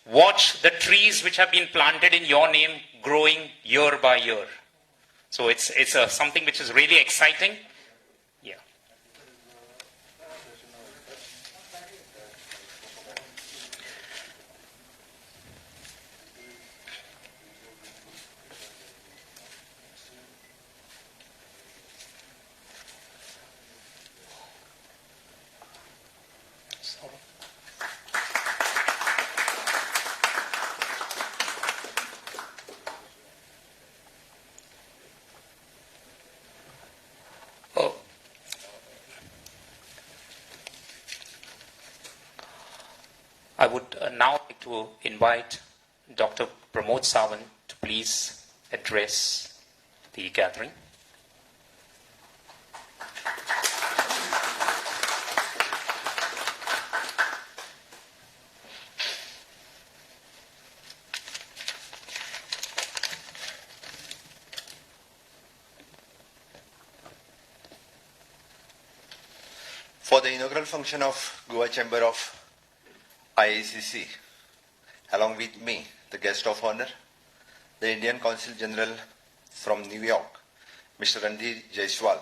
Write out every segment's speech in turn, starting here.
watch the trees which have been planted in your name growing year by year. So it's something which is really exciting. Yeah. I would now like to invite Dr. Pramod Sawant to please address the gathering. For the inaugural function of Goa Chamber of IACC, along with me, the guest of honor, the Indian Consul General from New York, Mr. Randhir Jaiswal,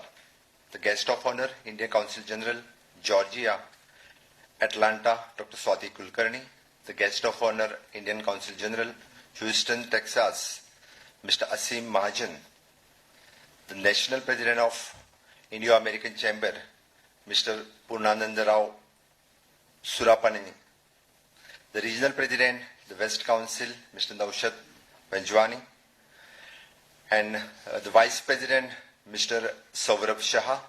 the guest of honor, Indian Consul General, Georgia, Atlanta, Dr. Swati Kulkarni, the guest of honor, Indian Consul General, Houston, Texas, Mr. Asim Mahajan, the National President of Indo-American Chamber, Mr. Purnananda Rao Surapani, the Regional President, the West Council, Mr. Naushad Panjwani, and the Vice President, Mr. Saurabh Shah,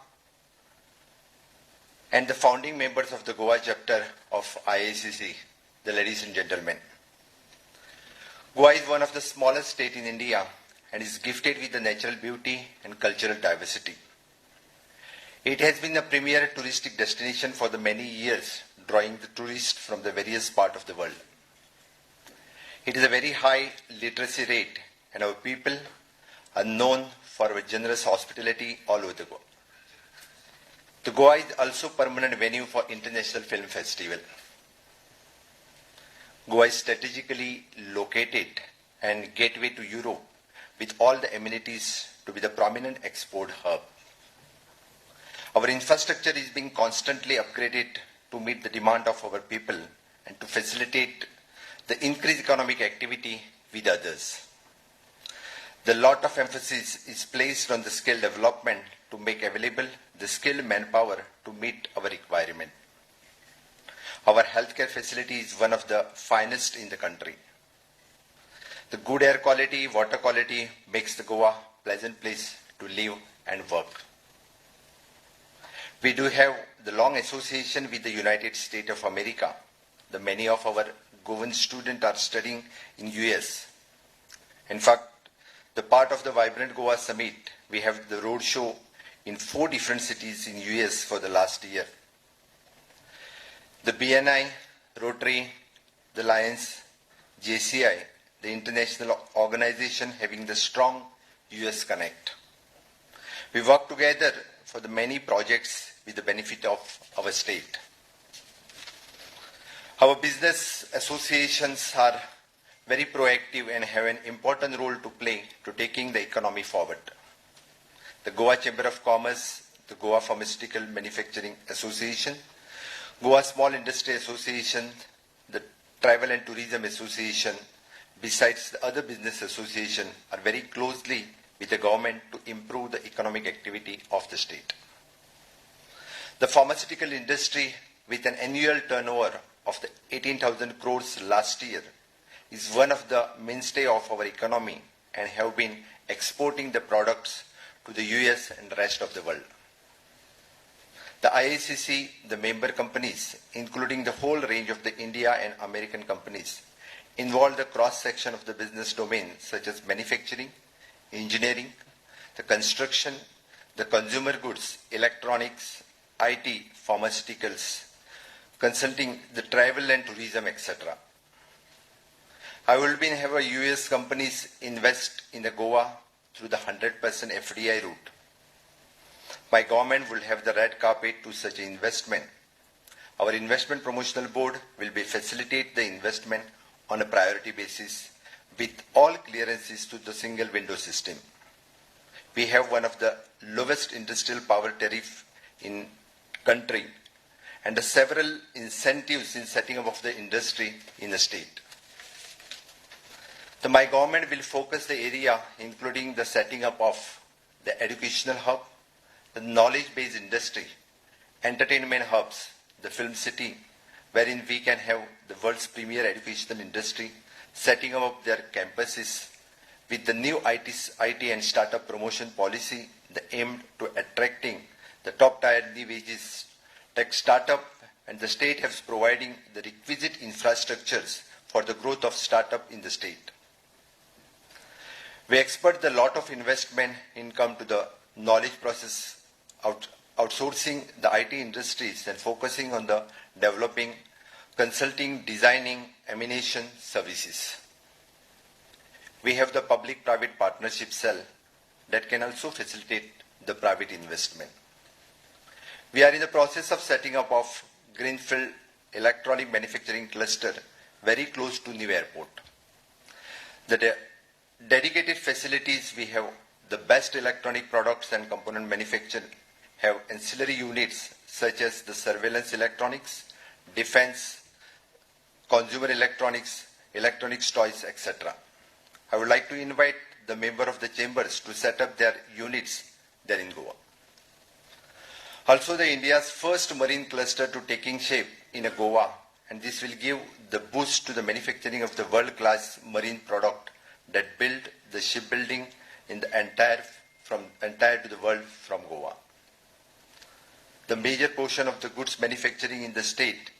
and the founding members of the Goa chapter of IACC, the ladies and gentlemen. Goa is one of the smallest states in India and is gifted with the natural beauty and cultural diversity. It has been a premier touristic destination for the many years, drawing the tourists from the various parts of the world. It is a very high literacy rate, and our people are known for our generous hospitality all over the Goa. The Goa is also permanent venue for International Film Festival. Goa is strategically located and gateway to Europe with all the amenities to be the prominent export hub. Our infrastructure is being constantly upgraded to meet the demand of our people and to facilitate the increased economic activity with others. The lot of emphasis is placed on the skill development to make available the skilled manpower to meet our requirement. Our healthcare facility is one of the finest in the country. The good air quality, water quality makes the Goa a pleasant place to live and work. We do have the long association with the United States of America. Many of our Goan students are studying in US. In fact, the part of the Vibrant Goa Summit, we have the road show in 4 different cities in US for the last year. The BNI, Rotary, the Lions, JCI, the international organization having the strong US connect. We work together for the many projects with the benefit of our state. Our business associations are very proactive and have an important role to play to taking the economy forward. The Goa Chamber of Commerce, the Goa Pharmaceutical Manufacturing Association, Goa Small Industry Association, the Travel and Tourism Association, besides the other business associations, are very closely with the government to improve the economic activity of the state. The pharmaceutical industry, with an annual turnover of the 18,000 crores last year, is one of the mainstay of our economy and have been exporting the products to the US and the rest of the world. The IACC, the member companies, including the whole range of the India and American companies, involve the cross-section of the business domain such as manufacturing, engineering, the construction, the consumer goods, electronics, IT, pharmaceuticals, consulting, the travel and tourism, etc. I will be have a US companies invest in the Goa through the 100% FDI route. My government will have the red carpet to such investment. Our investment promotional board will be facilitate the investment on a priority basis with all clearances to the single window system. We have one of the lowest industrial power tariff in country and several incentives in setting up of the industry in the state. My government will focus the area including the setting up of the educational hub, the knowledge-based industry, entertainment hubs, the film city, wherein we can have the world's premier educational industry, setting up their campuses with the new IT and startup promotion policy, the aim to attracting the top tier new wages tech startup, and the state has providing the requisite infrastructures for the growth of startup in the state. We expect a lot of investment income to the knowledge process, outsourcing the IT industries and focusing on the developing, consulting, designing, emanation services. We have the public-private partnership cell that can also facilitate the private investment. We are in the process of setting up of Greenfield electronic manufacturing cluster very close to new airport. The dedicated facilities, we have the best electronic products and component manufacture, have ancillary units such as the surveillance electronics, defense, consumer electronics, electronics toys, etc. I would like to invite the member of the chambers to set up their units there in Goa. Also, the India's first marine cluster to taking shape in Goa, and this will give the boost to the manufacturing of the world-class marine product that build the shipbuilding in the entire to the world from Goa. The major portion of the goods manufacturing in the state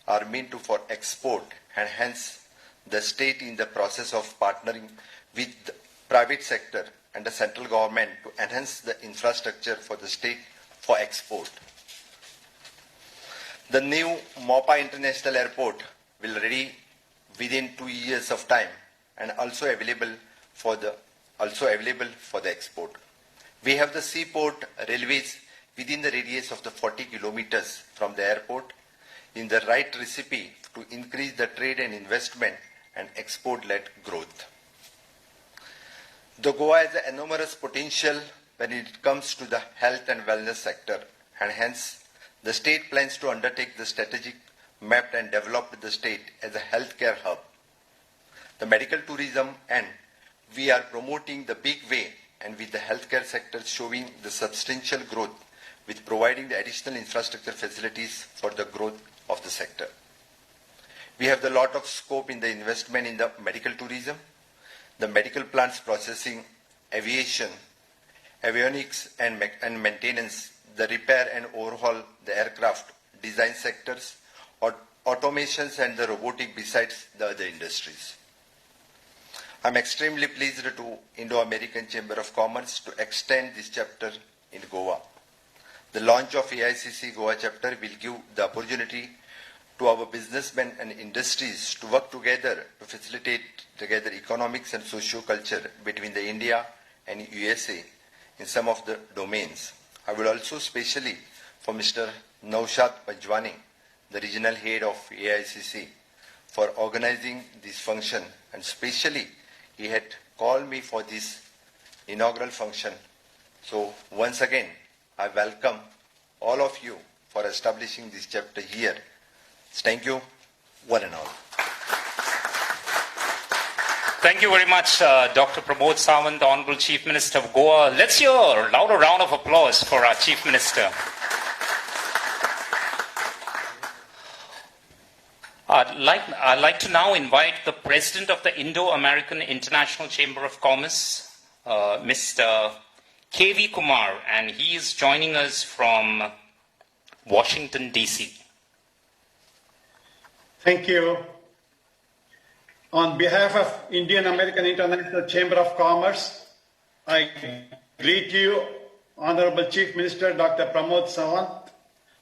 are meant for export, and hence the state in the process of partnering with the private sector and the central government to enhance the infrastructure for the state for export. The new Mopa International Airport will ready within 2 years of time and also available for the export. We have the seaport railways within the radius of the 40 kilometers from the airport in the right recipe to increase the trade and investment and export-led growth. The Goa has an enormous potential when it comes to the health and wellness sector, and hence the state plans to undertake the strategic mapped and developed the state as a healthcare hub. The medical tourism, and we are promoting the big way, and with the healthcare sector showing the substantial growth with providing the additional infrastructure facilities for the growth of the sector. We have a lot of scope in the investment in the medical tourism, the medical plants processing, aviation, avionics and maintenance, the repair and overhaul the aircraft, design sectors, automations and the robotic besides the other industries. I'm extremely pleased to Indo-American Chamber of Commerce to extend this chapter in Goa. The launch of AICC Goa chapter will give the opportunity to our businessmen and industries to work together to facilitate together economics and socio-culture between the India and USA in some of the domains. I would also specially for Mr. Naushad Panjwani, the regional head of AICC, for organizing this function, and specially he had called me for this inaugural function. So once again, I welcome all of you for establishing this chapter here. Thank you, one and all. Thank you very much, Dr. Pramod Sawant, the Honorable Chief Minister of Goa. Let's hear a louder round of applause for our Chief Minister. I'd like to now invite the President of the Indo-American International Chamber of Commerce, Mr. K.V. Kumar, and he is joining us from Washington, D.C. Thank you. On behalf of Indian American International Chamber of Commerce, I greet you, Honorable Chief Minister Dr. Pramod Sawant,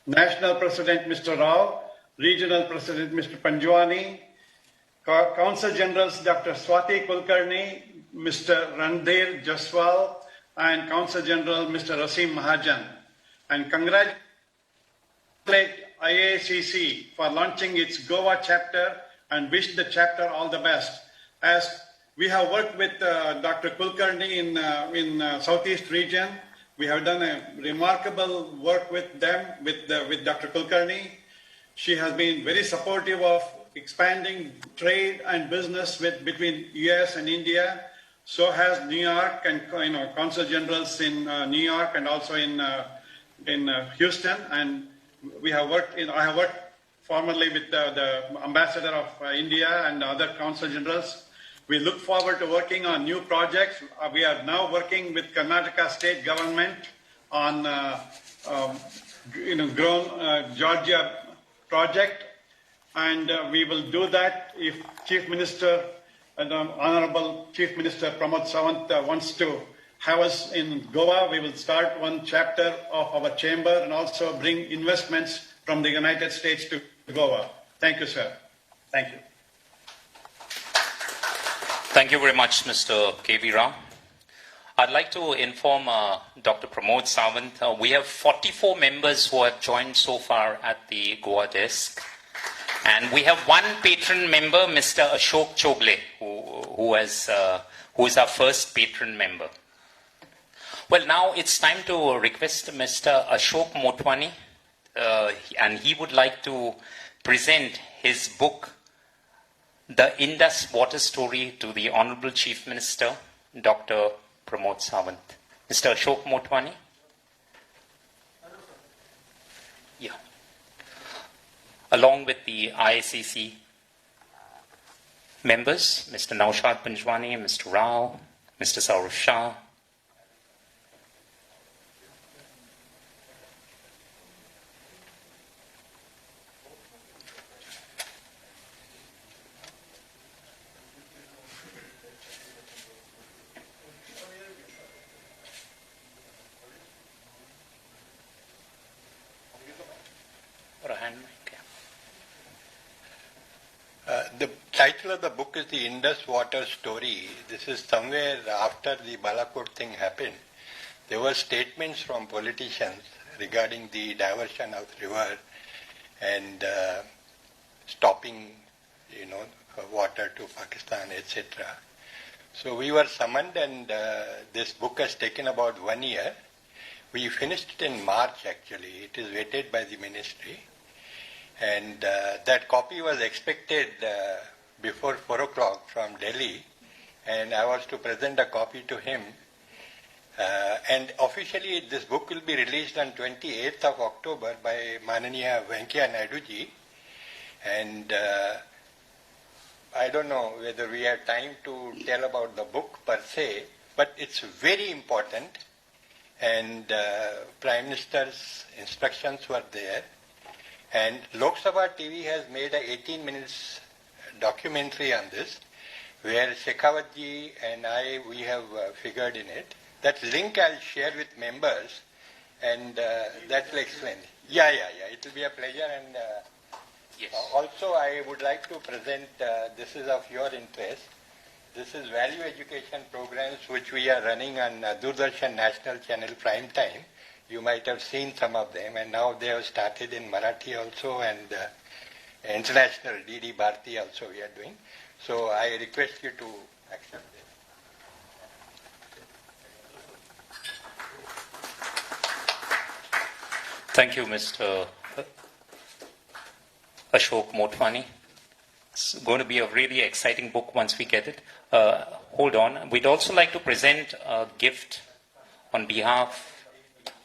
National President Mr. Rao, Regional President Mr. Panjwani, Council Generals Dr. Swati Kulkarni, Mr. Randhir Jaswal, and Council General Mr. Rasim Mahajan, and congratulate IACC for launching its Goa chapter and wish the chapter all the best. As we have worked with Dr. Kulkarni in Southeast region, we have done a remarkable work with them, with Dr. Kulkarni. She has been very supportive of expanding trade and business between US and India. So has New York and consul generals in New York and also in Houston. And we have worked. I have worked formerly with the ambassador of India and other consul generals. We look forward to working on new projects. We are now working with Karnataka state government on Georgia project, and we will do that if Chief Minister and Honorable Chief Minister Pramod Sawant wants to have us in Goa. We will start one chapter of our chamber and also bring investments from the United States to Goa. Thank you, sir. Thank you. Thank you very much, Mr. K.V. Rao. I'd like to inform Dr. Pramod Sawant. We have 44 members who have joined so far at the Goa desk. And we have one patron member, Mr. Ashok Chogle, who is our first patron member. Well, now it's time to request Mr. Ashok Motwani, and he would like to present his book, The Indus Water Story, to the Honorable Chief Minister, Dr. Pramod Sawant. Mr. Ashok Motwani? Yeah. Along with the ISCC members, Mr. Naushad Panjwani, Mr. Rao, Mr. Saurav Shah. Or a hand mic. The title of the book is The Indus Water Story. This is somewhere after the Balakot thing happened. There were statements from politicians regarding the diversion of the river and stopping, water to Pakistan, etc. So we were summoned, and this book has taken about 1 year. We finished it in March, actually. It is weighted by the ministry. And that copy was expected before 4 o'clock from Delhi, and I was to present a copy to him. And officially, this book will be released on 28th of October by Mananiya Venkaiah Naidu ji. And I don't know whether we have time to tell about the book per se, but it's very important. And Prime Minister's instructions were there. And Lok Sabha TV has made a 18 minutes documentary on this, where Shekhawat ji and we have figured in it. That link I'll share with members, and that will explain. Yeah. It will be a pleasure. And Yes. Also, I would like to present, this is of your interest. This is value education programs which we are running on Doordarshan National Channel Prime Time. You might have seen some of them, and now they have started in Marathi also, and international DD Bharati also we are doing. So I request you to accept this. Thank you, Mr. Ashok Motwani. It's going to be a really exciting book once we get it. Hold on. We'd also like to present a gift on behalf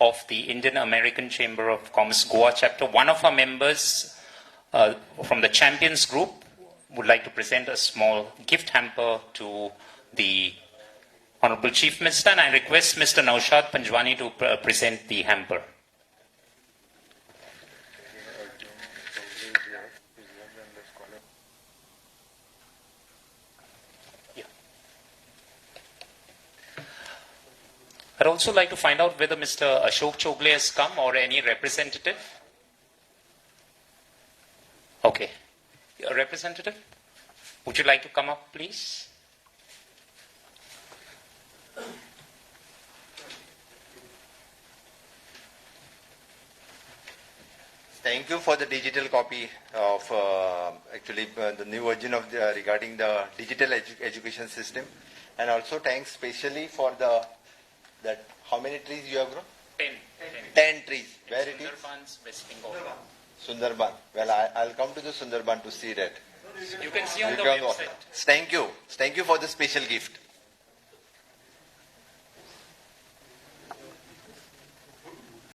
of the Indian American Chamber of Commerce Goa chapter. One of our members from the Champions Group would like to present a small gift hamper to the Honorable Chief Minister, and I request Mr. Naushad Panjwani to present the hamper. I'd also like to find out whether Mr. Ashok Chogle has come or any representative. Okay. A representative? Would you like to come up, please? Thank you for the digital copy of the new version of regarding the digital education system, and also thanks specially for that how many trees you have grown? 10 trees. Where it is? Sundarbans, West Bengal. Sundarban. Well, I'll come to the Sundarban to see that. You can see on the You can- website. Thank you. Thank you for the special gift.